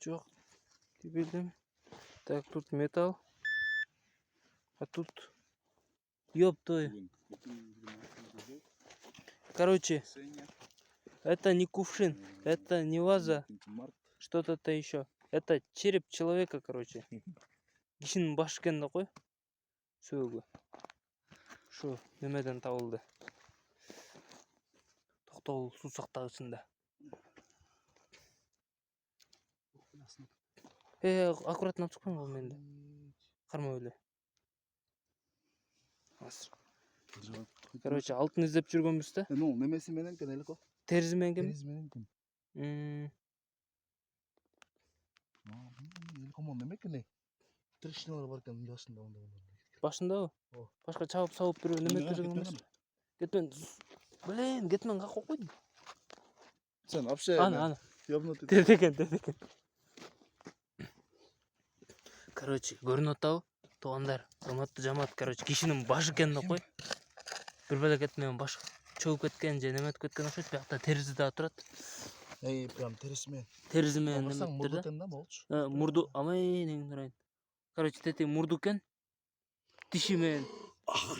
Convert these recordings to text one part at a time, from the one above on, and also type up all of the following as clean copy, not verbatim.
Жоқ, дебилдем. Так, тут металл. А тут... Ёптой. Короче, это не кувшин, это не ваза, что-то еще. Это череп человека, короче. Кишинин башы экен да кой. Сөөгү. Şu немеден табылды. Токтогул суу сактагычында. Аккуратно чыкпаң бул менде. Кармап эле. Азыр. Короче, алтын издеп жүргөнбүз да. Ну, немеси менен кен эле ко. Терзи менен. Терези менен кен. Комон неме кен? Трещиналар бар кен башында онда. Башындабы? Башка чабып сабып бирөө неме жүргөн эмес. Кетмен. Блин, кетмен какка койдуң? Сен вообще Аны. ёбнутый. Дедекен. Короче, көрүнүп атабы? Туугандар, урматтуу жамаат, короче, кишинин башы экен да кой. Бир беле кетмен баш чөгүп кеткен же неметип кеткен окшойт. Биякта терзи да турат. Прям терisi менен. Терзи менен неметиптир да. Мурду экен да, болчу. Мурду, амай нең турайын. Короче, тети мурду экен. Тиши менен.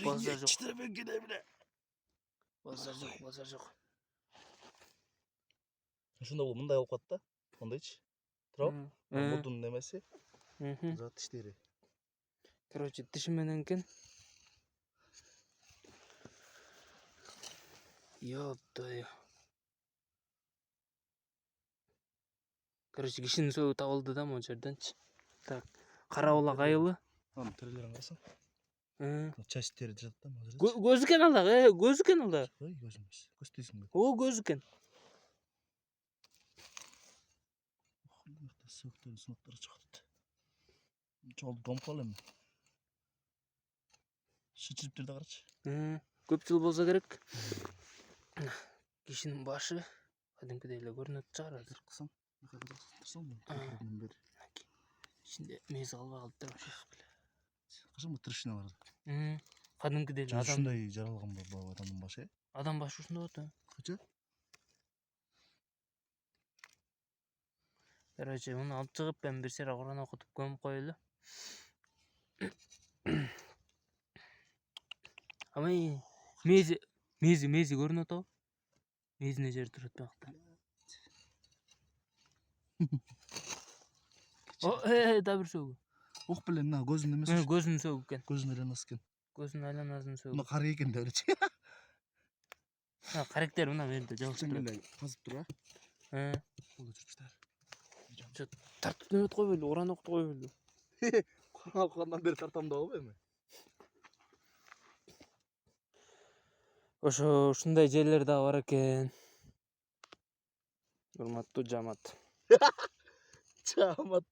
Базар жок. Читебен кеде биле. Базар жок. Ушунда бул мындай болуп калат да. Мондойчу. Туруп, мурдун немеси. За тиштери. Короче, тиши менен экен. Ёптой. Короче, кишинин сөөгү табылды да могу жерденчи. Так, кара булак айылы. Анын тирелерин карасаң. Часть тери жатат да азыр. Көз экен алда, көз экен алда. Ой, көз эмес. Көз дейсиңби? О, көз экен. Мынакта сөктөрдүн сыныктары чыгат. Жол домпол эми. Шичириптирди карачы. Көп жыл болсо керек. Кишинин башы кадимкидей эле көрүнөт чыгар азыр. Кысаң, İçinde meyze alba aldı вообще. Кашан бу трещиналар? Кадимкидей эле адам. Ушундай жаралган бул адамдын башы? Адам башы ушундай болот. Кача? Короче, муну алып чыгып мен бир сыйра Кур'ан окутуп көмүп коелу. Амай, мези көрүнөт атабы? Мезине жери турат биякта. Да бир сөөгү. Ок беле мына көзүнүн эмеси. Көзүнүн сөөгү экен. Көзүнүн айланасы экен. Көзүнүн айланасынын сөөгү. Мына кары экен деп элечи. Карактер мына менде жабышып турат. Эле казып тур, Колдо жүрүптүр. Тартып неметип койбойлу, Кур'ан окутуп койбойлу. Кур'ан окугандан бери тартам да болбойбу эми? Ошо ушундай жерлер да бар экен. Урматтуу жамаат. Жамаат.